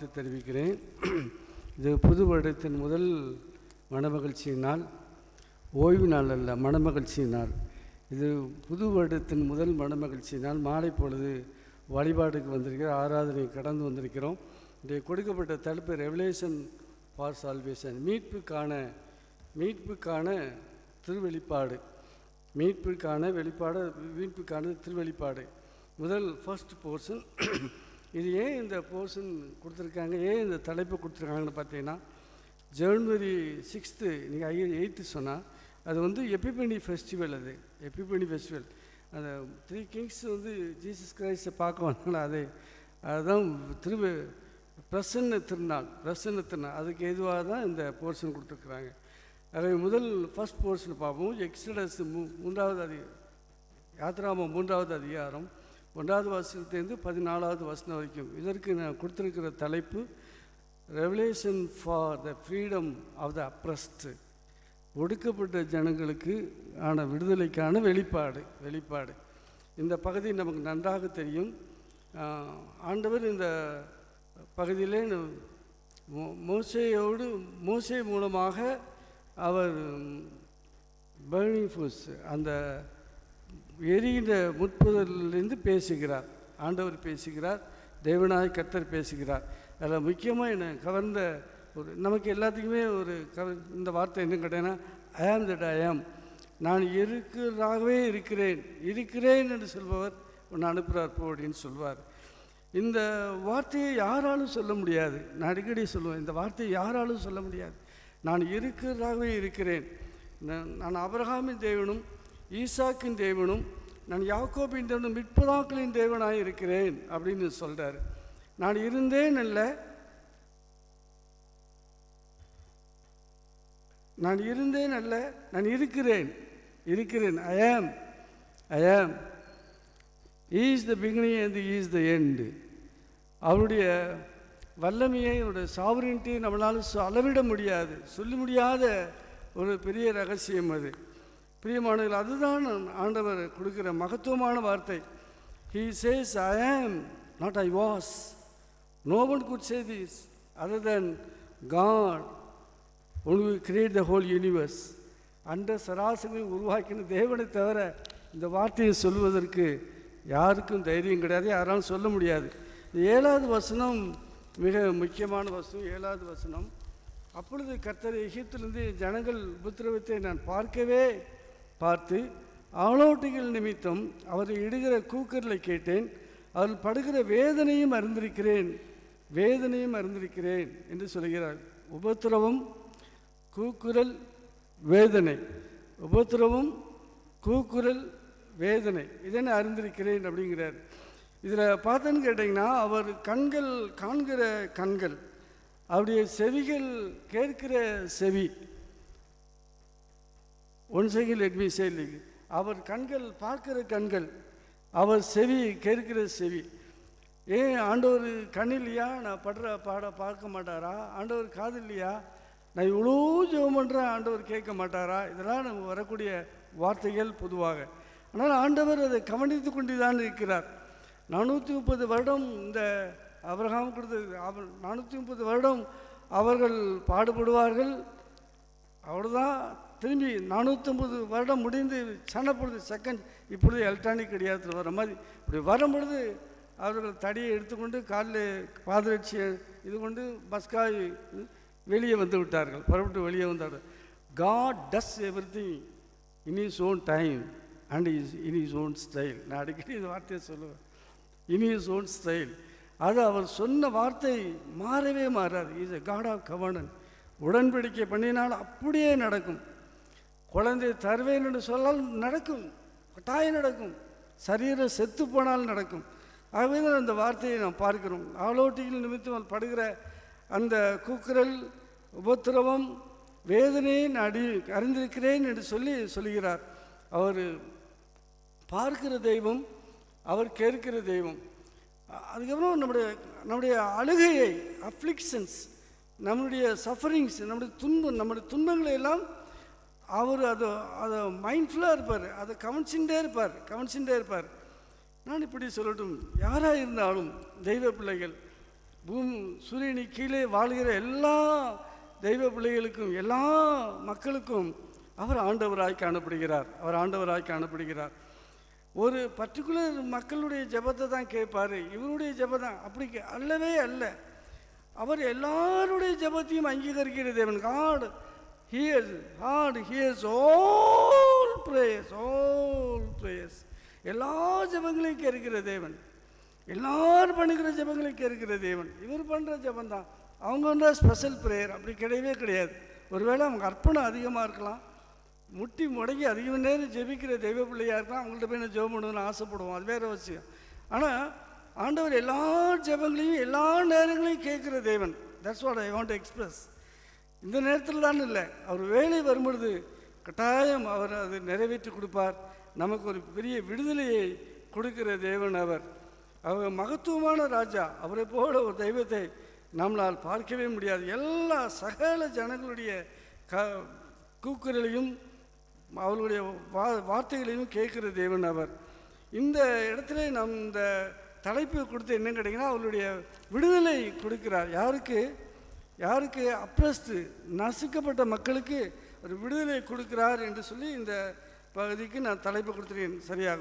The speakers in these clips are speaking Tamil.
வாழ்த்து தெரிவிக்கிறேன். இது புது வருடத்தின் முதல் மனமகிழ்ச்சியினால், ஓய்வு நாள் அல்ல, மனமகிழ்ச்சியினால். இது புது வருடத்தின் முதல் மனமகிழ்ச்சியினால் மாலை பொழுது வழிபாடுக்கு வந்திருக்கிற ஆராதனை கடந்து வந்திருக்கிறோம். இன்றைய கொடுக்கப்பட்ட தலைப்பு ரெவலேஷன் ஃபார் சால்வேஷன், மீட்புக்கான திருவெளிப்பாடு. மீட்புக்கான திருவெளிப்பாடு முதல் ஃபர்ஸ்ட் போர்ஷன். இது ஏன் இந்த போர்ஷன் கொடுத்துருக்காங்க, ஏன் இந்த தலைப்பு கொடுத்துருக்காங்கன்னு பார்த்தீங்கன்னா, ஜனவரி 6 நீங்கள் 8 சொன்னால் அது எபிபனி ஃபெஸ்டிவல். அது எபிபனி ஃபெஸ்டிவல். அந்த 3 கிங்ஸ் ஜீசஸ் கிரைஸ்டை பார்க்க வந்தாலும் அதுதான் பிரசன்ன திருநாள். அதுக்கு எதுவாக தான் இந்த போர்ஷன் கொடுத்துருக்குறாங்க. அதை முதல் ஃபர்ஸ்ட் போர்ஷன் பார்ப்போம். எக்ஸடஸ் 3வது யாத்ராமம் 3வது அதிகாரம் 1வது வசனத்திலிருந்து 14வது வசனம் வரைக்கும். இதற்கு நான் கொடுத்துருக்கிற தலைப்பு revelation for the freedom of the oppressed. ஒடுக்கப்பட்ட ஜனங்களுக்கு ஆன விடுதலைக்கான வெளிப்பாடு. இந்த பகுதி நமக்கு நன்றாக தெரியும். ஆண்டவர் இந்த பகுதியிலே மோசே மூலமாக அவர் பர்னிங் புஷ், அந்த எரிகின்ற முட்புதலிலிருந்து பேசுகிறார். ஆண்டவர் பேசுகிறார், தேவனாய் கர்த்தர் பேசுகிறார். அதில் முக்கியமாக என்னை கவர்ந்த நமக்கு எல்லாத்துக்குமே இந்த வார்த்தை என்ன கேட்டேன்னா, ஐ ஆம் தட் ஐ ஆம். நான் இருக்கிறாகவே இருக்கிறேன் என்று சொல்பவர் ஒன்று அனுப்புகிறார் போ அப்படின்னு சொல்வார். இந்த வார்த்தையை யாராலும் சொல்ல முடியாது. நான் அடிக்கடி சொல்லுவேன், இந்த வார்த்தையை யாராலும் சொல்ல முடியாது. நான் இருக்கிறாகவே இருக்கிறேன். நான் ஆபிரகாமின் தேவனும் ஈசாக்கின் தேவனும் நான் யாக்கோபின் தேவனும் முற்பிதாக்களின் தேவனாக இருக்கிறேன் அப்படின்னு சொல்கிறார். நான் இருந்தேன் அல்ல, நான் இருக்கிறேன். ஐ ஆம். He is the beginning and he is the end. அவருடைய வல்லமையை, அவருடைய சாவரின்ட்டியை நம்மளால் அளவிட முடியாது, சொல்ல முடியாத ஒரு பெரிய ரகசியம் அது. பிரியமானவர்கள், அதுதான் ஆண்டவர் கொடுக்கிற மகத்துவமான வார்த்தை. He says, I am, not I was. No one could say this other than God, who created the whole universe. அந்த சராசரியை உருவாக்கின தேவனை தவிர இந்த வார்த்தையை சொல்வதற்கு யாருக்கும் தைரியம் கிடையாது, யாராலும் சொல்ல முடியாது. 7வது வசனம் மிக முக்கியமான வசனம். 7வது வசனம், அப்பொழுது கர்த்தர் எகிப்திலிருந்து ஜனங்கள் உபத்திரவத்தை நான் பார்த்து ஆளோட்டிகள் நிமித்தம் அவரை இடுகிற கூக்குரலை கேட்டேன், அவர்கள் படுகிற வேதனையும் அறிந்திருக்கிறேன் என்று சொல்கிறார். உபத்திரவம், கூக்குரல், வேதனை இதனை அறிந்திருக்கிறேன் அப்படிங்கிறார். இதில் பார்த்தேன்னு கேட்டிங்கன்னா, அவர் காண்கிற கண்கள், அவருடைய செவிகள் கேட்கிற செவி. அவர் கண்கள் பார்க்கிற கண்கள், அவர் செவி கேட்கிற செவி. ஏன் ஆண்டவர் கண் இல்லையா? நான் பார்க்க மாட்டாரா? ஆண்டவர் காது இல்லையா? நான் இவ்வளோ ஜெபம் பண்ணுறேன், ஆண்டவர் கேட்க மாட்டாரா? இதெல்லாம் நம்ம வரக்கூடிய வார்த்தைகள் பொதுவாக. ஆனால் ஆண்டவர் அதை கவனித்து கொண்டு தான் இருக்கிறார். 430 வருடம் இந்த ஆபிரகாம் கொடுத்தது. 430 வருடம் அவர்கள் பாடுபடுவார்கள். அவ்வளோதான். திரும்பி 450 வருடம் முடிந்து சனப்பொழுது செகண்ட், இப்பொழுது எலக்ட்ரானிக் கிடையாது வர மாதிரி இப்படி வரும்பொழுது அவர்கள் தடியை எடுத்துக்கொண்டு காலில் பாதரட்சியை இது கொண்டு பஸ்காய் வெளியே வந்து விட்டார்கள், புறப்பட்டு வெளியே வந்தார்கள். God does everything in his own time and in his own style. நான் அடிக்கடி இந்த வார்த்தையை சொல்லுவேன், in his own style. அது அவர் சொன்ன வார்த்தை மாறவே மாறாது. Is a God of covenant. உடன்படிக்கை பண்ணினால் அப்படியே நடக்கும். குழந்தை தருவேன் என்று சொன்னால் நடக்கும், கட்டாயம் நடக்கும். சரீரம் செத்து போனால் நடக்கும். ஆகவே தான் அந்த வார்த்தையை நாம் பார்க்கிறோம். ஆளோட்டிகள் நிமித்தம் படுகிற அந்த கூக்குரல், உபத்திரவம், வேதனையை நான் அறிந்திருக்கிறேன் என்று சொல்லுகிறார். அவர் பார்க்கிற தெய்வம், அவர் கேட்கிற தெய்வம். அதுக்கப்புறம் நம்முடைய அழுகையை, அஃப்ளிக்ஷன்ஸ், நம்முடைய சஃபரிங்ஸ், நம்முடைய துன்பங்களை எல்லாம் அவர் அதை மைண்ட்ஃபுல்லாக இருப்பார், அதை கவனிச்சுட்டே இருப்பார். நான் இப்படி சொல்லட்டும், யாராக இருந்தாலும் தெய்வ பிள்ளைகள் சூரியனுக்கு கீழே வாழ்கிற எல்லா தெய்வ பிள்ளைகளுக்கும் எல்லா மக்களுக்கும் அவர் ஆண்டவராய் காணப்படுகிறார். அவர் ஆண்டவராய் காணப்படுகிறார். ஒரு பர்டிகுலர் மக்களுடைய ஜெபத்தை தான் கேட்பார். இவருடைய ஜெபம் அப்படி அல்லவே அல்ல. அவர் எல்லாருடைய ஜெபத்தையும் அங்கீகரிக்கிற தேவன். God hears all prayers. எல்லா ஜெபங்களையும் கேட்கிற தேவன். எல்லாரும் பண்ணுகிற ஜெபங்களையும் கேட்கிற தேவன். இவர் பண்ணுற ஜெபம் தான். அவங்க வந்து ஸ்பெஷல் ப்ரேயர் அப்படி கிடையவே கிடையாது. ஒருவேளை அவங்க அர்ப்பணம் அதிகமாக இருக்கலாம், முட்டி முடங்கி அதிக நேரம் ஜெபிக்கிற தெய்வ பிள்ளையாக இருக்கலாம், அவங்கள்ட்ட போய் நான் ஜெபம் பண்ணணும்னு ஆசைப்படுவோம், அது வேறு விஷயம். ஆனால் ஆண்டவர் எல்லா ஜெபங்களையும் எல்லா நேரங்களையும் கேட்குற தேவன். That's what I want to express. இந்த நேரத்தில் தான் இல்லை, அவர் வேலை வரும்பொழுது கட்டாயம் அவர் அதை நிறைவேற்றி கொடுப்பார். நமக்கு ஒரு பெரிய விடுதலையை கொடுக்கிற தேவன் அவர். அவர் மகத்துவமான ராஜா. அவரை போல ஒரு தெய்வத்தை நம்மளால் பார்க்கவே முடியாது. எல்லா சகல ஜனங்களுடைய கூக்குரலையும் அவர்களுடைய வார்த்தைகளையும் கேட்குற தேவன் அவர். இந்த இடத்துல நம் இந்த தலைப்பு கொடுத்து என்ன கிடைக்குன்னா, அவருடைய விடுதலை கொடுக்கிறார். யாருக்கு அப்ரஸ்டு நசுக்கப்பட்ட மக்களுக்கு ஒரு விடுதலை கொடுக்கிறார் என்று சொல்லி இந்த பகுதிக்கு நான் தலைப்பு கொடுத்துருக்கேன். சரியாக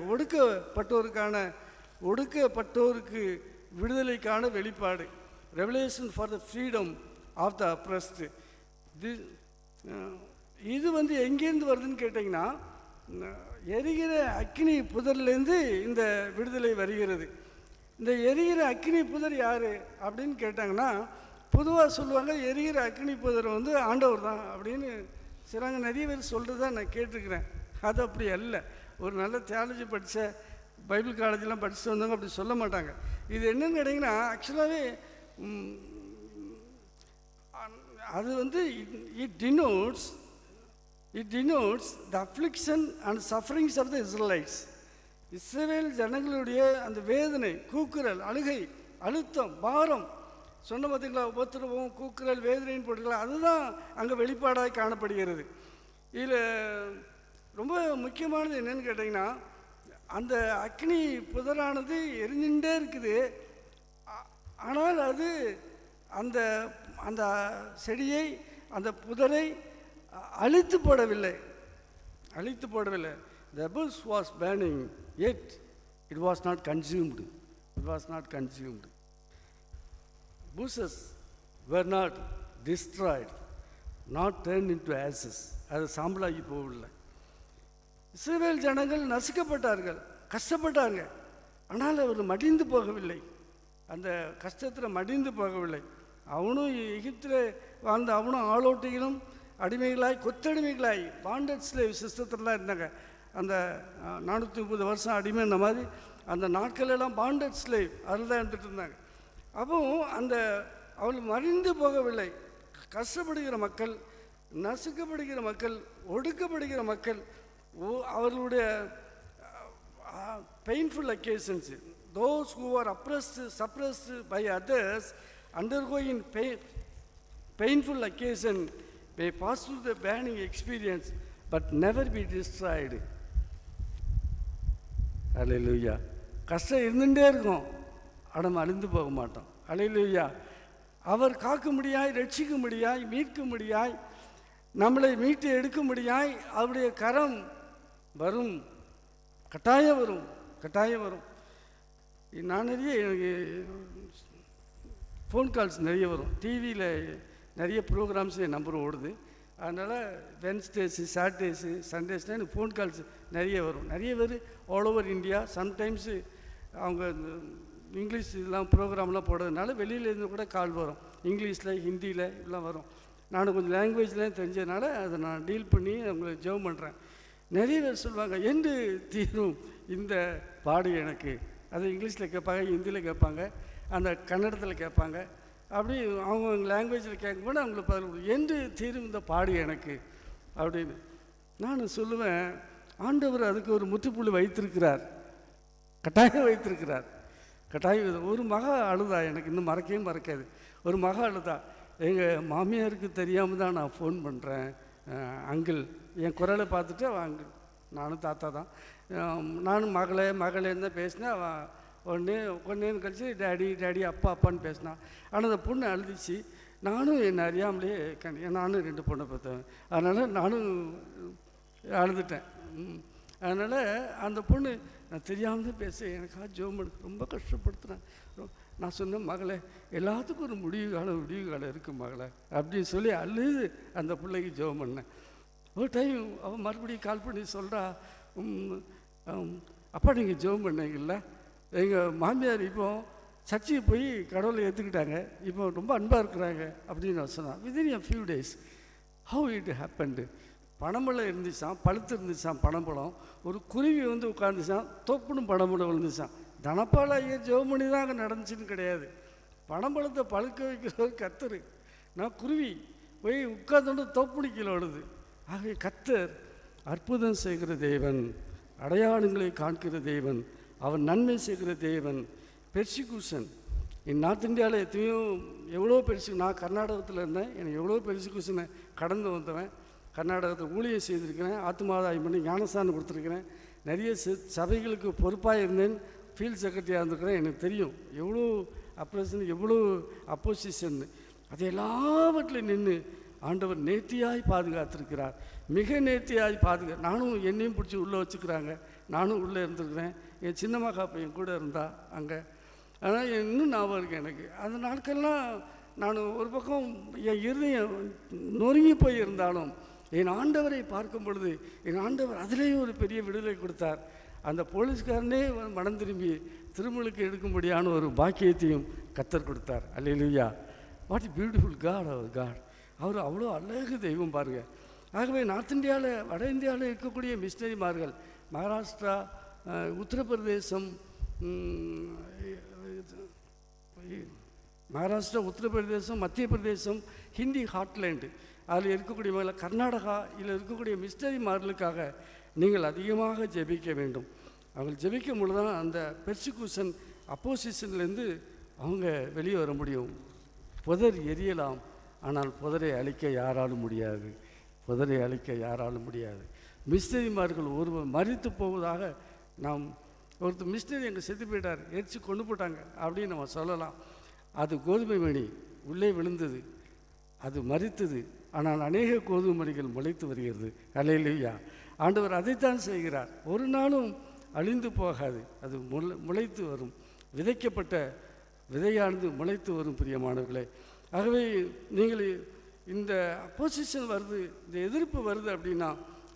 ஒடுக்கப்பட்டோருக்கு விடுதலைக்கான வெளிப்பாடு. Revelation for the freedom of the oppressed. இது வந்து எங்கேருந்து வருதுன்னு கேட்டிங்கன்னா, எரிகிற அக்கினி புதர்லேருந்து இந்த விடுதலை வருகிறது. இந்த எரிகிற அக்கினி புதர் யார் அப்படின்னு கேட்டாங்கன்னா, பொதுவாக சொல்லுவாங்க எரிகிற அக்கினி புதர் வந்து ஆண்டவர் தான் அப்படின்னு சிலங்க நிறைய பேர் சொல்கிறதா நான் கேட்டிருக்கிறேன். அது அப்படி அல்ல. ஒரு நல்ல தியாலஜி படித்த பைபிள் காலேஜெலாம் படிச்சுட்டு வந்தவங்க அப்படி சொல்ல மாட்டாங்க. இது என்னன்னு கேட்டிங்கன்னா, ஆக்சுவலாகவே அது வந்து it denotes the affliction and sufferings of the Israelites. இஸ்ரவேல் ஜனங்களுடைய அந்த வேதனை, கூக்குரல், அழுகை, அழுத்தம், பாரம் சொன்ன பார்த்தீங்களா, உபத்திரவம், கூக்குரல், வேதனைன்னு போட்டுக்கலாம். அதுதான் அங்கே வெளிப்பாடாக காணப்படுகிறது. இதில் ரொம்ப முக்கியமானது என்னன்னு கேட்டிங்கன்னா, அந்த அக்னி புதரானது எரிஞ்சுட்டே இருக்குது. ஆனால் அது அந்த அந்த செடியை, அந்த புதரை அழித்து போடவில்லை. The bush was burning, yet it was not consumed. Bushes were not destroyed, not turned into ashes. அது சாம்பலாகி போகவில்லை. இஸ்ரவேல் ஜனங்கள் நசுக்கப்பட்டார்கள், கஷ்டப்பட்டாங்க. ஆனால் அவர் மடிந்து போகவில்லை. அந்த கஷ்டத்தில் மடிந்து போகவில்லை. அவனும் எகிப்தில் வாழ்ந்த அவனும் ஆளோட்டிகளும் அடிமைகளாய், கொத்தடிமைகளாய், பாண்டட் ஸ்லேவ் சிஸ்டத்திலாம் இருந்தாங்க. அந்த 430 வருஷம் அடிமை, இந்த மாதிரி அந்த நாட்களெல்லாம் பாண்டட் ஸ்லேவ் அதில் தான் இருந்துட்டு இருந்தாங்க. அப்போ அந்த அவள் மறைந்து போகவில்லை. கஷ்டப்படுகிற மக்கள், நசுக்கப்படுகிற மக்கள், ஒடுக்கப்படுகிற மக்கள், அவர்களுடைய painful occasions, those who are suppressed by others, undergoing painful occasion may pass through the burning experience but never be destroyed. Hallelujah. கஷ்டம் இருந்துகிட்டே இருக்கும், ஆனால் அழிந்து போக மாட்டோம். ஹல்லேலூயா. அவர் காக்க முடியாய், ரட்சிக்க முடியாய், மீட்க முடியாய், நம்மளை மீட்டு எடுக்க முடியாய். அவருடைய கரம் வரும், கட்டாயம் வரும். நான் எனக்கு ஃபோன் கால்ஸ் நிறைய வரும். டிவியில் நிறைய ப்ரோக்ராம்ஸ் என் நம்பர் ஓடுது. அதனால் வென்ஸ்டேஸு, சாட்டர்டேஸு, சண்டேஸ்லாம் எனக்கு ஃபோன் கால்ஸ் நிறைய வரும். நிறைய பேர் ஆல் ஓவர் இந்தியா. சம்டைம்ஸு அவங்க இங்கிலீஷ் இதெல்லாம் ப்ரோக்ராம்லாம் போடுறதுனால வெளியிலேருந்து கூட கால் வரும். இங்கிலீஷில், ஹிந்தியில் இப்படிலாம் வரும். நான் கொஞ்சம் லாங்குவேஜ்லாம் தெரிஞ்சதுனால அதை நான் டீல் பண்ணி அவங்களுக்கு ஜெபம் பண்ணுறேன். நிறைய பேர் சொல்லுவாங்க, என்று தீரும் இந்த பாடு எனக்கு. அதை இங்கிலீஷில் கேட்பாங்க, ஹிந்தியில் கேட்பாங்க, அந்த கன்னடத்தில் கேட்பாங்க. அப்படி அவங்க லாங்குவேஜில் கேட்கும்போது அவங்களுக்கு பதில், என்று தீரும் இந்த பாடு எனக்கு அப்படின்னு. நான் சொல்லுவேன், ஆண்டவர் அதுக்கு ஒரு முற்றுப்புள்ளி வைத்திருக்கிறார், கட்டாயம் வைத்திருக்கிறார். ஒரு மகா அழுதா, எனக்கு இன்னும் மறக்காது. ஒரு மகா அழுதா, எங்கள் மாமியாருக்கு தெரியாமல் தான் நான் ஃபோன் பண்ணுறேன் அங்கிள். என் குரலை பார்த்துட்டு அவன் அங்கிள், நானும் தாத்தா தான், நானும் மகளேன்னு தான் பேசினேன். உடனே கொஞ்ச நேரம் கழிச்சு டேடி டேடி அப்பா அப்பான்னு பேசினான். ஆனால் அந்த பொண்ணு அழுதிச்சு. நானும் என்னை அறியாமலே நானும் 2 பொண்ணை பார்த்தேன், அதனால் நானும் அழுதுட்டேன். அதனால் அந்த பொண்ணு நான் தெரியாமல் பேச எனக்காக ஜெபம் ரொம்ப கஷ்டப்படுத்துகிறேன். நான் சொன்னேன், மகளே எல்லாத்துக்கும் ஒரு முடிவு காலம் இருக்குது மகளே அப்படின்னு சொல்லி அழுது அந்த பிள்ளைக்கு ஜெபம் பண்ணேன். ஒரு டைம் அவன் மறுபடியும் கால் பண்ணி சொல்கிறா, அப்பா நீங்கள் ஜெபம் பண்ணீங்கல்ல, எங்கள் மாமியார் இப்போ சர்ச்சுக்கு போய் கடவுளை ஏற்றுக்கிட்டாங்க, இப்போ ரொம்ப அன்பாக இருக்கிறாங்க அப்படின்னு நான் சொன்னான். Within a few days how it happened. பனம்பழம் இருந்துச்சான், பழுத்து இருந்துச்சான் பனம்பழம். ஒரு குருவி வந்து உட்காந்துச்சான், தொப்புன்னு பனம்பழம் விழுந்துச்சான். தனப்பால் ஐயா ஜெபம் பண்ணி தான் அங்கே நடந்துச்சுன்னு கிடையாது. பனம்பழத்தை பழுக்க வைக்கிறவர் கர்த்தர். நான் குருவி போய் உட்கார்ந்தோண்டு தொப்புனி கீழே விழுது. ஆகவே கர்த்தர் அற்புதம் செய்கிற தேவன், அடையாளங்களை காண்கிற தேவன், அவன் நன்மை செய்கிற தேவன். பெர்சிக்யூஷன் நார்த் இந்தியாவில் எவ்வளோ நான் கர்நாடகத்தில் இருந்தேன், எனக்கு எவ்வளோ பெர்சிக்யூஷனை கடந்து வந்தவன். கர்நாடகத்தில் ஊழியம் செய்திருக்கிறேன், ஆத்மாதாயம் பண்ணி ஞானஸ்தானம் கொடுத்துருக்கிறேன், நிறைய சபைகளுக்கு பொறுப்பாக இருந்தேன், ஃபீல்ட் செக்ரட்டரியாக இருந்திருக்கிறேன். எனக்கு தெரியும் எவ்வளோ அப்ரேஷன், எவ்வளோ அப்போசிஷன். அது எல்லாவற்றிலும் நின்று ஆண்டவர் நேர்த்தியாய் பாதுகாத்திருக்கிறார், மிக நேர்த்தியாய் நானும் என்னையும் பிடிச்சி உள்ளே வச்சுக்கிறாங்க, நானும் உள்ளே இருந்திருக்கிறேன். என் சின்ன மகா பையன் கூட இருந்தா அங்கே. ஆனால் இன்னும் ஞாபகம் இருக்கேன் எனக்கு. அந்த நாட்கள்லாம் நான் ஒரு பக்கம் என் இருதயம் நொறுங்கி போய் இருந்தாலும் என் ஆண்டவரை பார்க்கும் பொழுது என் ஆண்டவர் அதிலேயே ஒரு பெரிய விடுதலை கொடுத்தார். அந்த போலீஸ்காரனே மனம் திரும்பி திருமலுக்கு எடுக்கும்படியான ஒரு பாக்கியத்தையும் கர்த்தர் கொடுத்தார். அல்லேலூயா. வாட் பியூட்டிஃபுல் காட் அவர் காட். அவர் அவ்வளோ அழகு தெய்வம் பாருங்கள். ஆகவே நார்த் இந்தியாவில், வட இந்தியாவில் இருக்கக்கூடிய மிஷினரிமார்கள் மகாராஷ்டிரா, உத்தரப்பிரதேசம், மகாராஷ்டிரா, உத்தரப்பிரதேசம், மத்திய பிரதேசம், ஹிந்தி ஹாட்லேண்டு, அதில் இருக்கக்கூடிய மேலே கர்நாடகா, இதில் இருக்கக்கூடிய மிஷினரிமார்களுக்காக நீங்கள் அதிகமாக ஜெபிக்க வேண்டும். அவங்க ஜெபிக்கும் பொழுது தான் அந்த பெர்சிக்யூஷன் அப்போசிஷன்லேருந்து அவங்க வெளியே வர முடியும். புதர் எரியலாம், ஆனால் புதரை அழிக்க யாராலும் முடியாது. புதரை அழிக்க யாராலும் முடியாது. மிஷினரிமார்கள் ஒருவர் மரித்து போவதாக நாம் ஒருத்தர் மிஷினரி எங்கள் செத்து போயிட்டார், எரிச்சு கொண்டு போட்டாங்க அப்படின்னு நம்ம சொல்லலாம். அது கோதுமை மணி உள்ளே விழுந்தது, அது மரித்தது, ஆனால் அநேக கோதுமை மணிகள் முளைத்து வருகிறது. அல்லேலூயா. ஆண்டவர் அதைத்தான் செய்கிறார். ஒரு நாளும் அழிந்து போகாது, அது முளைத்து வரும். விதைக்கப்பட்ட விதையானது முளைத்து வரும் பிரியமானவர்களே. ஆகவே நீங்கள் இந்த அப்போசிஷன் வருது, இந்த எதிர்ப்பு வருது அப்படின்னா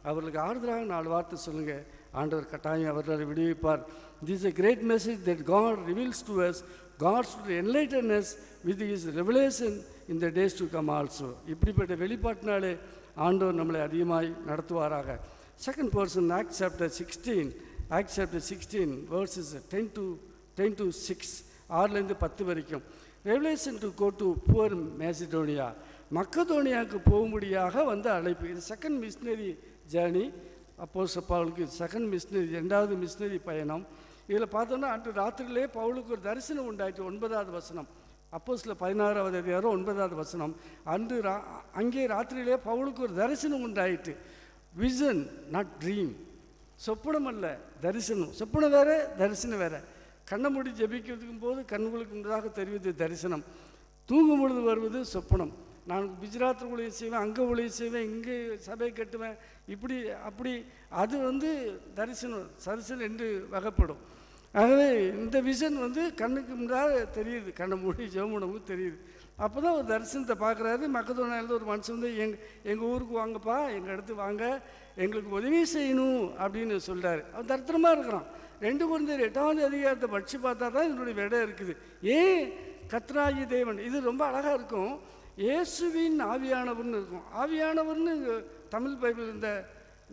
அவர்களுக்கு ஆறுதலாக 4 வார்த்தை சொல்லுங்கள். ஆண்டவர் கட்டாயம் அவர்களை விடுவிப்பார். This is a great message that God reveals to us. God should enlighten us with His revelation in the days to come also. இப்படிப்பட்ட வெளிப்பாட்டினாலே ஆண்டவர் நம்மளை அதிகமாய் நடத்துவாராக. Second person, Acts chapter 16 verses 10 to 6, 6 வரைக்கும். Revelation to go to poor Macedonia, மக்கதோனியாவுக்கு போகும்படியாக வந்த அழைப்பு. இது செகண்ட் மிஷினரி ஜேர்னி. அப்போஸ்தலர் பவுலுக்கு செகண்ட் மிஷினரி, 2வது மிஷினரி பயணம். இதில் பார்த்தோன்னா அன்று ராத்திரியிலே பவுலுக்கு ஒரு தரிசனம் உண்டாயிற்று. 9வது வசனம், அப்போஸ்தலர் 16வது அதிகாரம் 9வது வசனம். அங்கே ராத்திரியிலே பவுலுக்கு ஒரு தரிசனம் உண்டாயிற்று. Vision not dream. சொப்பனம் அல்ல, தரிசனம். சொப்பனம் வேறு, தரிசனம் வேறு. கண்ணை மூடி ஜெபிக்கிறதுக்கும் போது கண்களுக்கு முன்னதாக தெரிவது தரிசனம். தூங்கும் பொழுது வருவது சொப்பனம். நான் குஜராத்தில் ஊழியம் செய்வேன், அங்கே ஊழியம் செய்வேன், இங்கே சபை கட்டுவேன், இப்படி அப்படி. அது தரிசனம் என்று வகைப்படும். ஆகவே இந்த விஷன் கண்ணுக்கு முன்னாக தெரியுது, கண்ணை மூடி ஜெபமுனவுக்கு தெரியுது. அப்போ தான் ஒரு தரிசனத்தை பார்க்குறாரு. மக்கதோனியாவில் ஒரு மனுஷன் எங்கள் ஊருக்கு வாங்கப்பா, எங்கள் இடத்துக்கு வாங்க, எங்களுக்கு உதவி செய்யணும் அப்படின்னு சொல்கிறாரு. அவன் தரித்திரமாக இருக்கிறான். 2 Corinthians 8வது அதிகாரத்தை படித்து பார்த்தா தான் இதனுடைய விடை இருக்குது. ஏன் கர்த்தராகிய தேவன், இது ரொம்ப அழகாக இருக்கும். இயேசுவின் ஆவியானவர்னு இருக்கும். ஆவியானவர்னு தமிழ் பைபிள் இந்த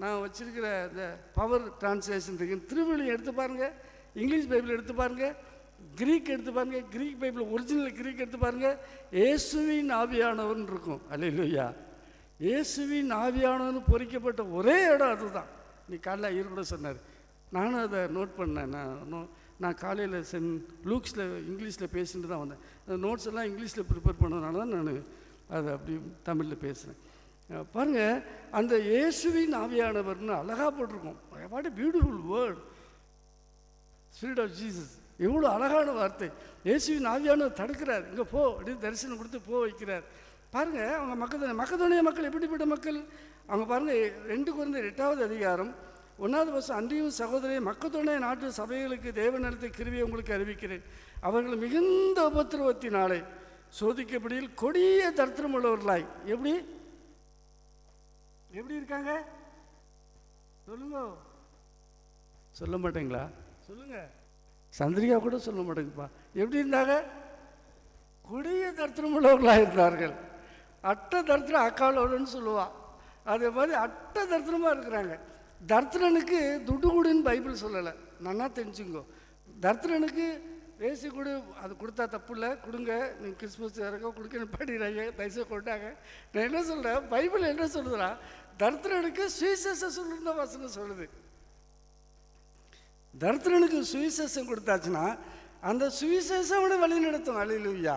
நான் வச்சிருக்கிற இந்த பவர் டிரான்ஸ்லேஷன் இருக்கு. திருவள்ளுவர் எடுத்து பாருங்கள், இங்கிலீஷ் பைபிள் எடுத்து பாருங்கள், கிரீக் எடுத்து பாருங்கள், கிரீக் பைபிள் ஒரிஜினல் கிரீக் எடுத்து பாருங்கள். இயேசுவின் ஆவியானவர்னு இருக்கும். அல்லேலூயா. இயேசுவின் ஆவியானவர்னு பொறிக்கப்பட்ட ஒரே இடம் அதுதான். நீ காலைல ஐயர் கூட சொன்னார், நானும் அதை நோட் பண்ணேன். நான் காலையில் லூக்ஸில் இங்கிலீஷில் பேசிட்டு தான் வந்தேன். அந்த நோட்ஸ் எல்லாம் இங்கிலீஷில் ப்ரிப்பேர் பண்ணதுனால தான் நான் அதை அப்படி தமிழில் பேசுகிறேன். பாருங்கள், அந்த இயேசுவின் ஆவியானவர்னு அழகாக போட்டிருக்கோம். What a beautiful word, spirit of Jesus. எவ்வளோ அழகான வார்த்தை. இயேசுவின் ஆவியானவர் தடுக்கிறார், இங்கே போ அப்படின்னு தரிசனம் கொடுத்து போ வைக்கிறார். பாருங்கள், அவங்க மக்கதோனிய மக்கள் எப்படிப்பட்ட மக்கள் அவங்க பாருங்கள். 2 Corinthians 8வது அதிகாரம் 1வது வசனம், அன்றியும் சகோதரே, மக்கதோனிய நாட்டு சபைகளுக்கு தேவனிடத்தை கிருபையை உங்களுக்கு அறிவிக்கிறேன். அவர்கள் மிகுந்த உபத்திரவத்தினாலே சோதிக்கப்படியில் கொடிய தரித்திரம் உள்ளவர்களாய் எப்படி இருக்காங்க சொல்லுங்க. சொல்ல மாட்டேங்களா? சொல்லுங்க. சந்திரிகா கூட சொல்ல மாட்டேங்கப்பா. எப்படி இருந்தாங்க? கொடிய தரித்திரம் உள்ளவர்களாக இருந்தார்கள். அட்ட தரித்திரம் அக்காலோடன்னு சொல்லுவா. அதே மாதிரி அட்ட தரித்திரமாக இருக்கிறாங்க. தரித்திரனுக்கு துட்டு கொடுன்னு பைபிள் சொல்லலை, நன்னா தெரிஞ்சுங்கோ. தரித்திரனுக்கு வேசி கொடு, அது கொடுத்தா தப்பு இல்லை, கொடுங்க. நீங்கள் கிறிஸ்மஸ் இறக்க கொடுக்க படிக்கிறாங்க, தயவுசெய்து கொண்டாங்க. நான் என்ன சொல்கிறேன், பைபிள் என்ன சொல்லுதுன்னா, தரித்திரனுக்கு சுவிசேஷம் சொல்லுன்னு வசனம் சொல்லுது. தரித்திரனுக்கு சுவிசேஷம் கொடுத்தாச்சுன்னா அந்த சுவிசேஷம் அவனை வழி நடத்தும். அல்லேலூயா.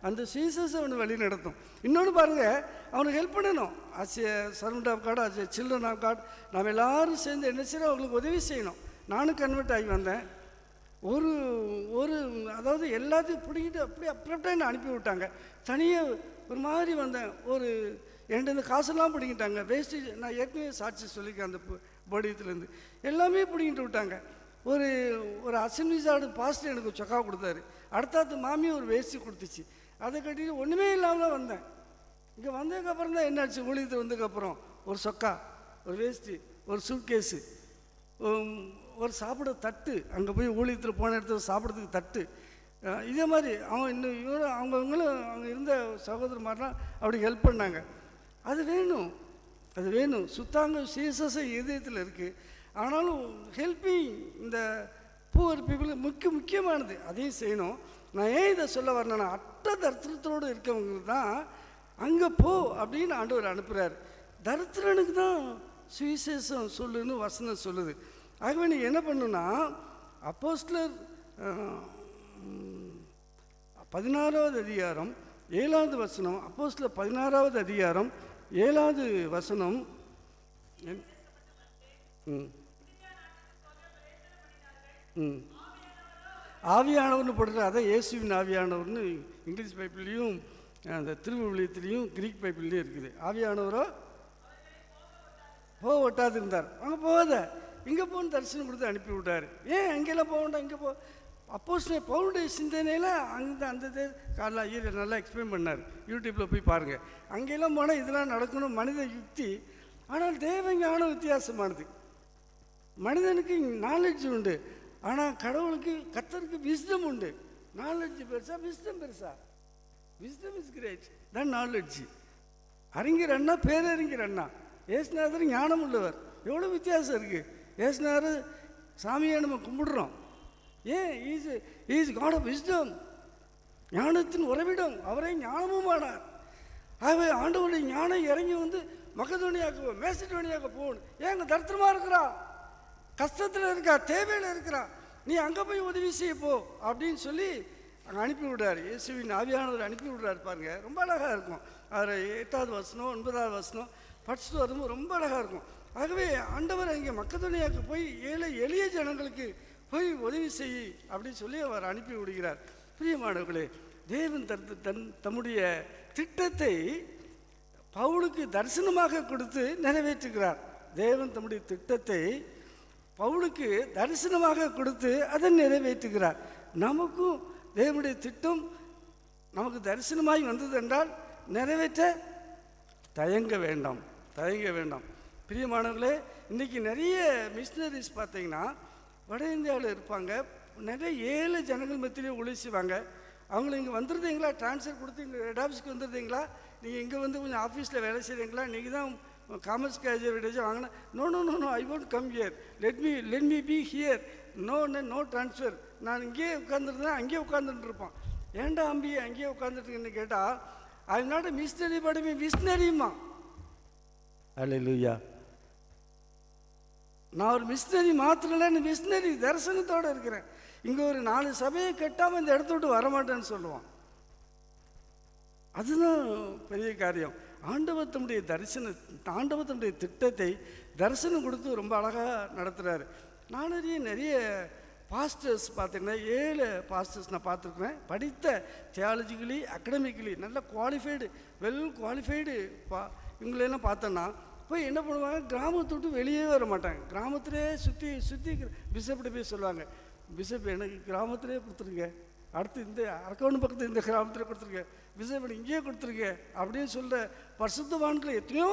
அந்த சுவிசேஷம் அவனை வழி நடத்தும். இன்னொன்று பாருங்கள், அவனுக்கு ஹெல்ப் பண்ணணும். As a servant of God, as a children of God, நாம் எல்லோரும் சேர்ந்து என்ன செய்யணும், அவங்களுக்கு உதவி செய்யணும். நானும் கன்வெர்ட் ஆகி வந்தேன். ஒரு அதாவது எல்லாத்தையும் பிடிக்கிட்டு அப்படியே என்ன அனுப்பி விட்டாங்க. தனியாக ஒரு மாதிரி வந்தேன். என்கிட்ட இந்த காசெல்லாம் பிடிங்கிட்டாங்க. வேஸ்டேஜ் நான் ஏற்கனவே சாட்சி சொல்லியிருக்கேன். அந்த போடியத்துலேருந்து எல்லாமே பிடிங்கிட்டு விட்டாங்க. ஒரு அசம்பிளிஸாடு பாஸ்டர் எனக்கு சொக்கா கொடுத்தாரு. அடுத்தாத்து மாமி ஒரு வேஷ்டி கொடுத்துச்சு. அதை கட்டிட்டு ஒன்றுமே இல்லாமல் வந்தேன். இங்கே வந்ததுக்கப்புறம் தான் என்னாச்சு, ஊழியத்தை வந்ததுக்கப்புறம் ஒரு சொக்கா, ஒரு வேஷ்டி, ஒரு சூட்கேஸு, ஒரு சாப்பிட தட்டு, அங்கே போய் ஊழியத்தில் போன இடத்துல சாப்பிட்றதுக்கு தட்டு. இதே மாதிரி அவங்களும் அவங்க இருந்த சகோதரமாரெலாம் அப்படி ஹெல்ப் பண்ணாங்க. அது வேணும். சுத்தாங்க சீசஸை இதயத்தில் இருக்குது. ஆனாலும் ஹெல்ப்பிங் இந்த பூவர் பீப்புளுக்கு முக்கியமானது, அதையும் செய்யணும். நான் ஏன் இதை சொல்ல வரேன்னா, அட்ட தரித்திரத்தோடு இருக்கவங்களுக்கு தான் அங்கே போ அப்படின்னு ஆண்டவர் அனுப்புகிறார். தரித்திரனுக்கு தான் சுவிசேஷம் சொல்லுன்னு வசனம் சொல்லுது. ஆகவே நீ என்ன பண்ணுன்னா, அப்போஸ்தலர் 16வது அதிகாரம் 7வது வசனம், அப்போஸ்தலர் 16வது அதிகாரம் 7வது வசனம். ஆவியானவர்னு போடுற, அதான் இயேசுவின் ஆவியானவர்னு இங்கிலீஷ் பைபிள்லேயும் அந்த திருவிழியத்துலேயும் கிரீக் பைபிள்லேயும் இருக்குது. ஆவியானவரோ போக ஒட்டாது இருந்தார். அங்கே போகாத, இங்கே போகணும் தரிசனம் கொடுத்து அனுப்பி விட்டார். ஏன் அங்கெல்லாம் போக வேண்டாம், இங்கே போ. அப்போஸ்தலர் பவுலுடைய சிந்தனையில் அங்கே அந்த காலைல ஐயர் நல்லா எக்ஸ்பிளைன் பண்ணார். யூடியூப்பில் போய் பாருங்கள். அங்கெல்லாம் போனால் இதெல்லாம் நடக்கணும், மனித யுக்தி. ஆனால் தேவ ஞானம் வித்தியாசமானது. மனிதனுக்கு நாலேஜ் உண்டு, ஆனால் கடவுளுக்கு கர்த்தருக்கு விஸ்டம் உண்டு. நாலேஜ் பெருசா, விஸ்டம் பெருசா? விஸ்டம் இஸ் கிரேட் தான் நாலேஜ். அறிஞர் அண்ணா, பேரறிஞர் அண்ணா. ஏசுநாதர் ஞானம் உள்ளவர். எவ்வளோ வித்தியாசம் இருக்குது. ஏசுநாதர் சாமியை நம்ம கும்பிடுறோம். ஏன்? இஸ் காட் ஆஃப் விஸ்டம், ஞானத்தின் உறவிடம். அவரே ஞானமும் ஆனார். ஆகவே ஆண்டவருடைய ஞானம் இறங்கி வந்து மக்கதோனியாவுக்கு, மேசிடோனியாவுக்கு போகணும். ஏங்க தரித்திரமாக இருக்கிறா, கஷ்டத்தில் இருக்கா, தேவையில் இருக்கிறா, நீ அங்கே போய் உதவி செய்ய போ அப்படின்னு சொல்லி அங்கே அனுப்பி விடுறாரு. இயேசுவின் ஆவியானவர் அனுப்பி விடுறாரு. பாருங்க, ரொம்ப அழகாக இருக்கும். அதில் 8வது வசனம் 9வது வசனம் படிச்சுட்டு வரும்போது ரொம்ப அழகாக இருக்கும். ஆகவே ஆண்டவர் இங்கே மக்கதோனியாவுக்கு போய் எளிய ஜனங்களுக்கு போய் உதவி செய் அப்படின்னு சொல்லி அவர் அனுப்பி விடுகிறார். பிரியமானவர்களே, தேவன் தம்முடைய திட்டத்தை பவுலுக்கு தரிசனமாக கொடுத்து நிறைவேற்றுகிறார். தேவன் தம்முடைய திட்டத்தை பவுலுக்கு தரிசனமாக கொடுத்து அதை நிறைவேற்றுகிறார். நமக்கும் தேவனுடைய திட்டம் நமக்கு தரிசனமாய் வந்தது என்றால் நிறைவேற்ற தயங்க வேண்டாம். பிரியமானவர்களே, இன்றைக்கி நிறைய மிஷினரிஸ் பார்த்தீங்கன்னா வட இந்தியாவில் இருப்பாங்க. நிறைய ஏழை ஜனங்கள் மத்தியிலே உழைச்சிவாங்க. அவங்கள இங்கே வந்துடுறீங்களா, ட்ரான்ஸ்ஃபர் கொடுத்து இங்கே ஹெட் ஆஃபீஸ்க்கு வந்துடுறீங்களா, நீங்கள் இங்கே வந்து கொஞ்சம் ஆஃபீஸில் வேலை செய்கிறீங்களா, நீங்கள் தான் காமர்ஸ் கிராஜுவேட் வாங்கினா, no I want come here, let me be here, no transfer. நான் இங்கேயே உட்காந்துருந்தேன், அங்கேயே உட்காந்துட்டு இருப்பான். ஏன்டா அம்பியே அங்கேயே உட்காந்துட்டுன்னு கேட்டால், I am not a missionary but me மிஷினரியுமா. அல்லேலூயா. நான் ஒரு மிஷினரி மாத்திரல, மிஷினரி தரிசனத்தோடு இருக்கிறேன். இங்கே ஒரு 4 சபையை கட்டாமல் இந்த இடத்த விட்டு வரமாட்டேன்னு சொல்லுவான். அதுதான் பெரிய காரியம். ஆண்டவர் தம்முடைய திட்டத்தை தரிசனம் கொடுத்து ரொம்ப அழகாக நடத்துகிறாரு. நான் நிறைய பாஸ்டர்ஸ் பார்த்தீங்கன்னா 7 பாஸ்டர்ஸ் நான் பார்த்துருக்குறேன். படித்த தியாலஜிக்கலி அகடமிக்கலி நல்ல குவாலிஃபைடு வெல் குவாலிஃபைடு இவங்களெல்லாம் பார்த்தோன்னா போய் என்ன பண்ணுவாங்க, கிராமத்தை விட்டு வெளியே வர மாட்டாங்க. கிராமத்திலே சுற்றி பிஷப்கிட்ட போய் சொல்லுவாங்க, பிஷப் எனக்கு கிராமத்திலே கொடுத்துருங்க, அடுத்து இந்த அரக்கவன் பக்கத்து இந்த கிராமத்தில் கொடுத்துருங்க, பிஷப் எனக்கு இங்கேயே கொடுத்துருங்க அப்படின்னு சொல்கிற பரிசுத்தவான்கள் எத்தனையோ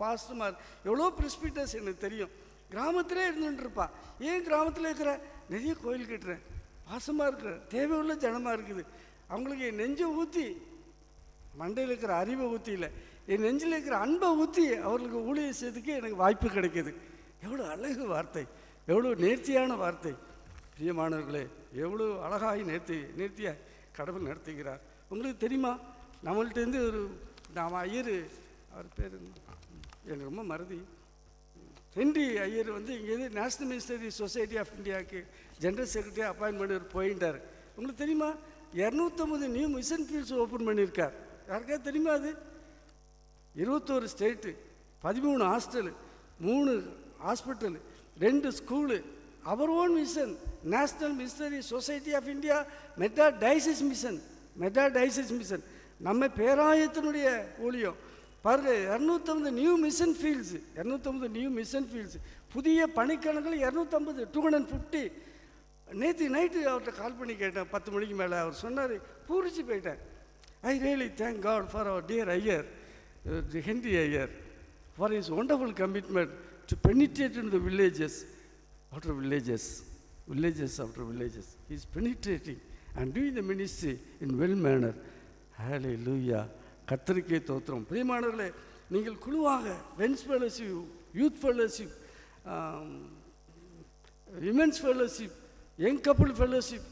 பாஸ்டர்மார் எவ்வளோ பிரெஸ்பிட்டர்ஸ் எனக்கு தெரியும். கிராமத்திலே இருந்துட்டுருப்பா. ஏன் கிராமத்தில் இருக்கிற நிறைய கோயில் கட்டுறேன், பாசமாக இருக்கிற தேவையுள்ள ஜனமாக இருக்குது. அவங்களுக்கு என் நெஞ்சை ஊற்றி, மண்டையில் இருக்கிற அறிவை ஊற்றி இல்லை, என் நெஞ்சில் இருக்கிற அன்பை ஊற்றி அவர்களுக்கு ஊழியம் செய்யறதுக்கு எனக்கு வாய்ப்பு கிடைக்கிது. எவ்வளோ அழகு வார்த்தை, எவ்வளோ நேர்த்தியான வார்த்தை. பிரியமானவர்களே, எவ்வளோ அழகாகி நேர்த்தியாக கடவுள் நடத்துகிறார். உங்களுக்கு தெரியுமா, நம்மள்டேருந்து ஒரு ஐயர், அவர் பேர் எனக்கு ரொம்ப மறதி, ஹென்றி ஐயர் இங்கேருந்து நேஷ்னல் மினிஸ்டரி சொசைட்டி ஆஃப் இந்தியாவுக்கு ஜென்ரல் செக்ரட்டரி அப்பாயின்ட் பண்ணி போயிட்டார். உங்களுக்கு தெரியுமா, 250 நியூ மிஷன் ஃபீல்ட்ஸ் ஓப்பன் பண்ணியிருக்கார். யாருக்காவது தெரியுமா? அது 21 ஸ்டேட்டு, 13 ஹாஸ்டலு, 3 ஹாஸ்பிட்டலு, 2 ஸ்கூலு. அவர் own mission national ministry society of India Madras diocese mission. நம்ம பேராயத்தினுடைய ஊழியம் பாருங்க. 250 நியூ மிஷன் ஃபீல்ட்ஸ், புதிய பணிக்கணக்கில் 250, 250. நேற்று நைட்டு அவர்கிட்ட கால் பண்ணி கேட்டேன் 10 மணிக்கு மேலே. அவர் சொன்னார், பூரிச்சு போயிட்டேன். I really thank God for our dear Iyer, Henry Iyer, for his wonderful commitment to penetrate in the villages after villages after villages. He is penetrating and doing the ministry in well manner. Hallelujah. கர்த்தருக்கே தோத்திரம். பிரியமானவர்களே, நீங்கள் குழுவாக men's fellowship, youth fellowship, women's fellowship, young couple fellowship,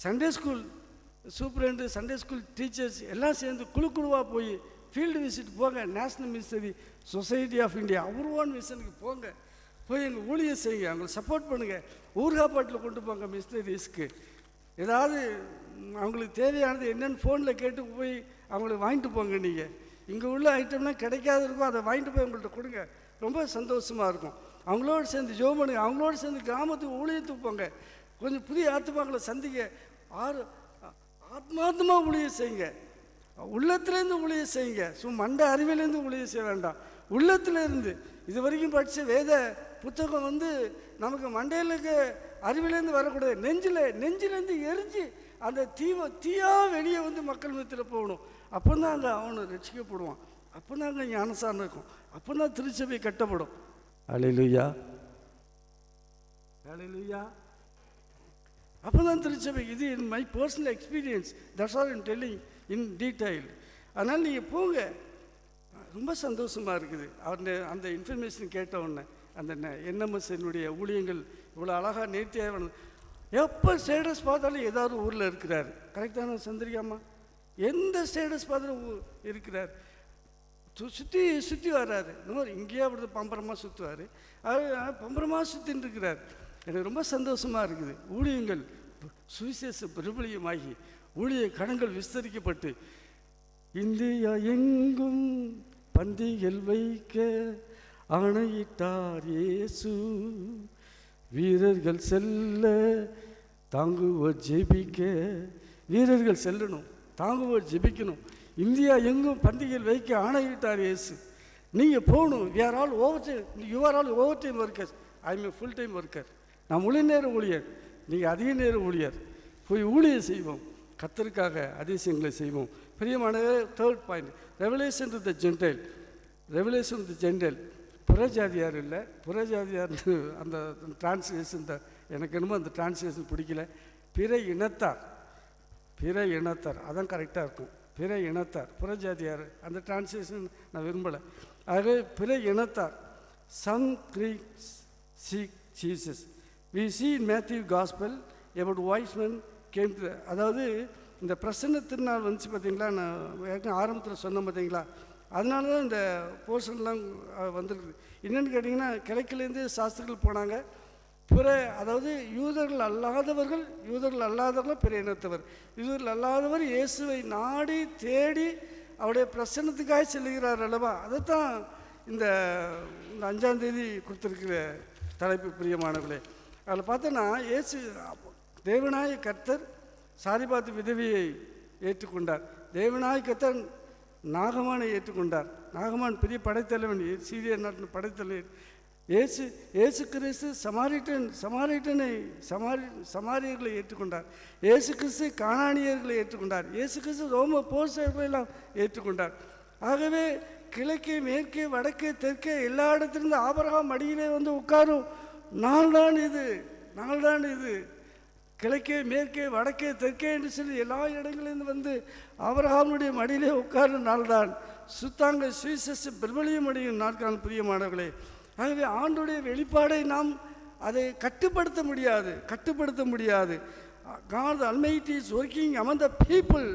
Sunday school superintendent, Sunday school teachers எல்லாம் சேர்ந்து குழுவாக போய் ஃபீல்டு விசிட் போங்க. National ministry society of India அவர் ஓன் மிஷனுக்கு போங்க. போய் எங்கள் ஊழியம் செய்யுங்க, அவங்களை சப்போர்ட் பண்ணுங்கள். ஊர்காப்பாட்டில் கொண்டு போங்க மினிஸ்டரிஸ்க்கு. ஏதாவது அவங்களுக்கு தேவையானது என்னென்னு ஃபோனில் கேட்டு போய் அவங்களுக்கு வாங்கிட்டு போங்க. நீங்கள் இங்கே உள்ள ஐட்டம்லாம் கிடைக்காது இருக்கும், அதை வாங்கிட்டு போய் அவங்கள்ட்ட கொடுங்க. ரொம்ப சந்தோஷமாக இருக்கும். அவங்களோடு சேர்ந்து ஜெபம் பண்ணுங்க, அவங்களோடு சேர்ந்து கிராமத்துக்கு ஊழியத்துக்கு போங்க. கொஞ்சம் புதிய ஆத்மாக்களை சந்திங்க. ஆத்மார்த்தமாக ஊழியம் செய்யுங்க, உள்ளத்துலேருந்து ஊழியம் செய்யுங்க. மண்ட அறிவிலேருந்து ஊழியம் செய்ய வேண்டாம், உள்ளத்துலேருந்து. இது வரைக்கும் படித்த வேத புத்தகம் நமக்கு மண்டையில் இருக்க அறிவிலேருந்து வரக்கூடாது, நெஞ்சிலேருந்து எரிஞ்சு அந்த தீயா வெளியே மக்கள் மத்தியில் போகணும். அப்போ தான் அங்கே அவனை ரட்சிக்கப்படுவான், அப்போ தான் அங்கே ஞானசாரம் இருக்கும், அப்போ தான் திருச்சபை கட்டப்படும். ஹல்லேலூயா, ஹல்லேலூயா. அப்போ தான் திருச்சபை. இது in my personal experience, that's all I'm telling in detail. அதனால் நீங்கள் போங்க, ரொம்ப சந்தோஷமாக இருக்குது. அந்த இன்ஃபர்மேஷன் கேட்ட உடனே அந்த என்எம்எஸ் என்னுடைய ஊழியங்கள் இவ்வளோ அழகாக நேர்த்தியாக. எப்போ ஸ்டேட்டஸ் பார்த்தாலும் ஏதாவது ஊரில் இருக்கிறார். கரெக்டான சந்திரிகாமா, எந்த ஸ்டேட்டஸ் பார்த்தாலும் இருக்கிறார். சுற்றி வர்றாரு. இன்னொரு இங்கேயே அப்படி பம்பரமாக சுற்றுவார், பம்பரமாக சுற்றின்னு இருக்கிறார். எனக்கு ரொம்ப சந்தோஷமாக இருக்குது. ஊழியங்கள் சுவிசேஷ பிரபலியமாகி ஊழிய கணங்கள் விஸ்தரிக்கப்பட்டு இந்தியா எங்கும் பந்திகள் வைக்க ஆணையிட்டார் இயேசு. வீரர்கள் செல்ல தாங்குவோர் ஜெபிக்க. வீரர்கள் செல்லணும், தாங்குவோர் ஜெபிக்கணும். இந்தியா எங்கும் பண்டிகைகள் வைக்க ஆணையிட்டார் இயேசு. நீங்கள் போகணும். You are all over time workers. I M A full time worker. நான் முழு நேர ஊழியர், நீங்கள் அதிக நேர ஊழியர். போய் ஊழியம் செய்வோம், கர்த்தருக்காக அதிசயங்களை செய்வோம். பிரியமான third point, revelation to the gentile. புறஜாதியார் இல்லை, புறஜாதியார் அந்த டிரான்ஸ்லேஷன் எனக்கு என்னமோ அந்த டிரான்ஸ்லேஷன் பிடிக்கல. பிற இனத்தார் அதான் கரெக்டாக இருக்கும். பிற இனத்தார், புறஜாதியார் அந்த டிரான்ஸ்லேஷன் நான் விரும்பலை. ஆகவே பிற இனத்தார். Some Greeks seek Jesus. We see in Matthew Gospel about wise men came to அதாவது இந்த பிரசன்ன திருநாள் வந்துச்சு பார்த்தீங்களா, நான் ஏற்கனவே ஆரம்பத்தில் சொன்னேன் பார்த்தீங்களா, அதனால தான் இந்த போர்ஷன்லாம் வந்துருக்குது. என்னென்னு கேட்டிங்கன்னா, கிழக்கிலேருந்து சாஸ்திரிகள் போனாங்க. அதாவது யூதர்கள் அல்லாதவர்கள் பிற இனத்தவர். யூதர்கள் அல்லாதவர் இயேசுவை நாடி தேடி அவருடைய பிரசன்னத்துக்காக செல்லுகிறார் அல்லவா. அதைத்தான் இந்த 5ஆம் தேதி கொடுத்துருக்கிற தலைப்பு. பிரியமானவர்களே, அதில் பார்த்தோன்னா இயேசு தேவனாய கர்த்தர் சாரிபாத்து விதவியை ஏற்றுக்கொண்டார். தேவனாய கர்த்தர் நாகமானை ஏற்றுக்கொண்டார். நாகமான் பெரிய படைத்தலைவன், சீரிய நாட்டின் படைத்தலைவன். இயேசு கிறிஸ்து சமாரியர்களை ஏற்றுக்கொண்டார். இயேசு கிறிஸ்து கானானியர்களை ஏற்றுக்கொண்டார். இயேசு கிறிஸ்து ரோம போர்ச்செயல்களெல்லாம் ஏற்றுக்கொண்டார். ஆகவே கிழக்கே மேற்கே வடக்கே தெற்கே எல்லா இடத்துலேருந்து ஆபிரகாம் மடியிலே வந்து உட்காரும் நாள் தான் இது. கிழக்கே மேற்கே வடக்கே தெற்கே என்று சொல்லி எல்லா இடங்களிலிருந்து வந்து ஆபிரகாமுடைய மடியிலே உட்காரும் நாள் தான் சுத்தாங்க சுவிசேஷ பிரபலியம் அடையும் நாட்கள் பிரியமானவர்களே. ஆகவே ஆண்டுடைய வெளிப்பாடை நாம் அதை கட்டுப்படுத்த முடியாது. God the Almighty is working among the people.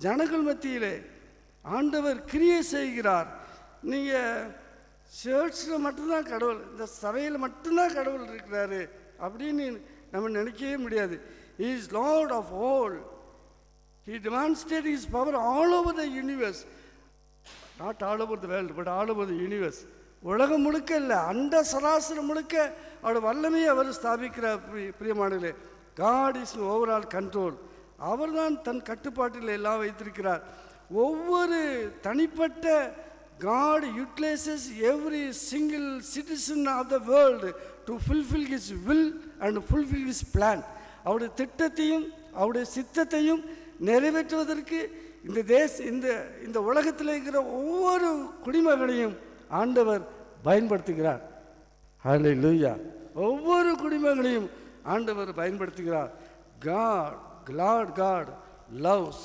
ஜனங்கள் மத்தியிலே ஆண்டவர் கிரியை செய்கிறார். நீங்கள் சர்ச்சில் மட்டும்தான் கடவுள், இந்த சபையில் மட்டும்தான் கடவுள் இருக்கிறாரு அப்படின்னு நம்ம நினைக்கவே முடியாது. He is Lord of all. He demonstrated His power all over the universe. Not all over the world, but all over the universe. உலகம் முழுக்க இல்லை, அண்ட சராசரம் முழுக்க அவரோட வல்லமையை அவர் ஸ்தாபிக்கிறார். பிரியமானங்களே, காட் இஸ் ஓவரால் கண்ட்ரோல். அவர் தான் தன் கட்டுப்பாட்டில் எல்லாம் வைத்திருக்கிறார். ஒவ்வொரு தனிப்பட்ட God utilizes every single citizen of the world to fulfill His will and fulfill His plan. அவருடைய திட்டத்தையும் அவருடைய சித்தத்தையும் நிறைவேற்றுவதற்கு இந்த உலகத்தில் இருக்கிற ஒவ்வொரு குடிமகனையும் ஆண்டவர் பயன்படுத்துகிறார். ஹல்லேலூயா. ஒவ்வொரு குடிமகனையும் ஆண்டவர் பயன்படுத்துகிறார். God loves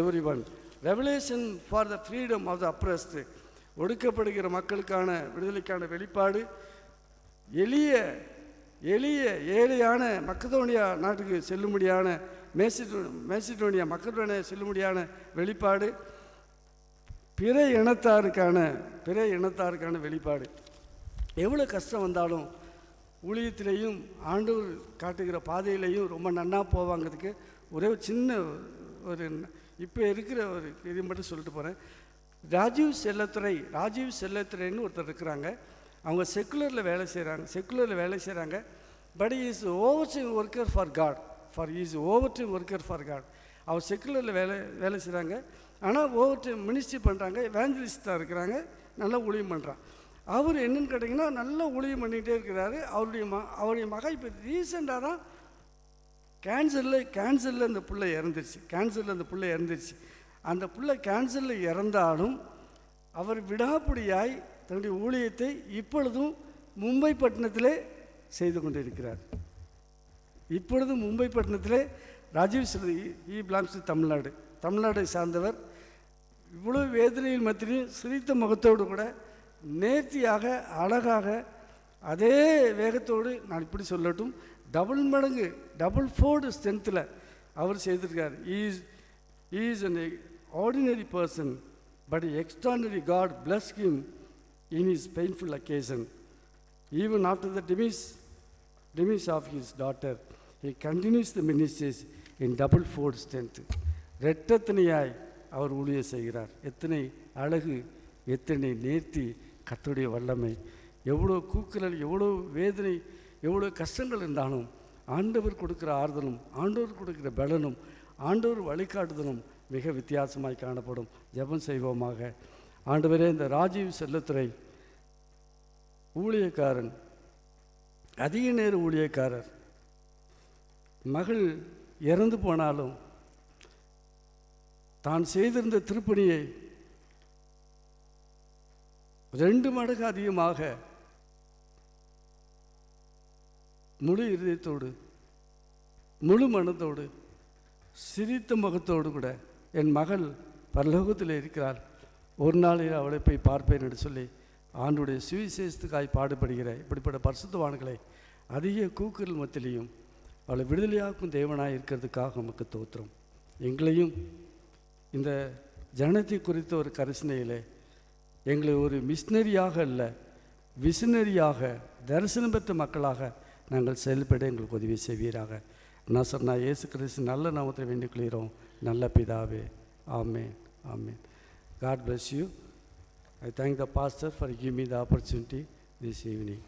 everyone. Revelation for the freedom of the oppressed. ஒடுக்கப்படுகிற மக்களுக்கான விடுதலைக்கான வெளிப்பாடு. ஏழையான மக்கதோனியா நாட்டுக்கு செல்லும்படியான மேசிடோனியா மக்கதோனியா செல்லும்படியான வெளிப்பாடு. பிற இனத்தாருக்கான வெளிப்பாடு. எவ்வளோ கஷ்டம் வந்தாலும் ஊழியத்திலையும் ஆண்டவர் காட்டுகிற பாதையிலையும் ரொம்ப நன்னா போவாங்கிறதுக்கு ஒரே ஒரு சின்ன இப்போ இருக்கிற ஒரு இது மட்டும் சொல்லிட்டு போகிறேன். ராஜீவ் செல்லத்துறைன்னு ஒருத்தர் இருக்கிறாங்க. அவங்க செக்குலரில் வேலை செய்கிறாங்க. But is overtime worker for God. அவர் செக்குலரில் வேலை செய்கிறாங்க. ஆனால் ஓவர்டீம் மினிஸ்ட்ரி பண்ணுறாங்க. எவாஞ்சலிஸ்டாக இருக்கிறாங்க. நல்லா ஊழியம் பண்ணுறான். அவர் என்னன்னு கேட்டிங்கன்னா நல்லா ஊழியம் பண்ணிகிட்டே இருக்கிறாரு. அவருடைய மகன் இப்போ ரீசெண்டாக தான் கேன்சரில் அந்த பிள்ளை இறந்துருச்சு. அந்த பிள்ளை கேன்சரில் இறந்தாலும் அவர் விடாப்பிடியாய் தன்னுடைய ஊழியத்தை இப்பொழுதும் மும்பை பட்டணத்திலே செய்து கொண்டிருக்கிறார். ராஜீவ் ஈ பிலாங்ஸ் டு தமிழ்நாடை சார்ந்தவர். இவ்வளவு வேதனையில் மத்தியிலும் சிரித்த முகத்தோடு கூட நேர்த்தியாக அழகாக அதே வேகத்தோடு, நான் இப்படி சொல்லட்டும், டபுள் ஃபோர்டு ஸ்ட்ரென்த்தில் அவர் செய்திருக்கார். Is an ordinary person, but extraordinary God blessed him in his painful occasion. Even after the demise of his daughter, he continues the ministries in double fold strength. இரட்டத்தனையாய் அவர் ஊழியம் செய்கிறார். எத்தனை அழகு, எத்தனை நேர்த்தி, கர்த்தருடைய வல்லமை. எவ்வளோ கூக்குரல், எவ்வளோ வேதனை, எவ்வளோ கஷ்டங்கள் இருந்தாலும் ஆண்டவர் கொடுக்குற ஆறுதலும், ஆண்டவர் கொடுக்குற பலனும், ஆண்டவர் வழிகாட்டுதலும் மிக வித்தியாசமாய் காணப்படும். ஜெபம் செய்வோமாக. ஆண்டவரே, இந்த ராஜீவ் செல்லத்துறை ஊழியக்காரன், அதிக நேர ஊழியக்காரர், மகள் இறந்து போனாலும் தான் செய்திருந்த திருப்பணியை 2 மடங்கு அதிகமாக முழு இதயத்தோடு, முழு மனத்தோடு, சிரித்த முகத்தோடு கூட என் மகள் பரலோகத்தில் இருக்கிறாள், ஒரு நாளில் அவளை போய் பார்ப்பேன் என்று சொல்லி ஆண்டுடைய சுவிசேஷத்துக்காய் பாடுபடுகிற இப்படிப்பட்ட பரிசுத்தவான்களை அதிக கூக்குரல் மத்தியிலையும் அவளை விடுதலையாக்கும் தேவனாக இருக்கிறதுக்காக நமக்கு தோத்திரம். எங்களையும் இந்த ஜனத்தை குறித்த ஒரு கரிசனையிலே எங்களை ஒரு மிஷினரியாக அல்ல, விசினரியாக, தரிசனம் பெற்ற மக்களாக நாங்கள் செயல்பட எங்களுக்கு உதவி செய்வீராக. நான் இயேசு கிறிஸ்து நல்ல நாமத்தை வேண்டிக் கொள்கிறோம். நல்ல பிதாவே. ஆமென். ஆமென். God bless you. I thank the pastor for giving me the opportunity this evening.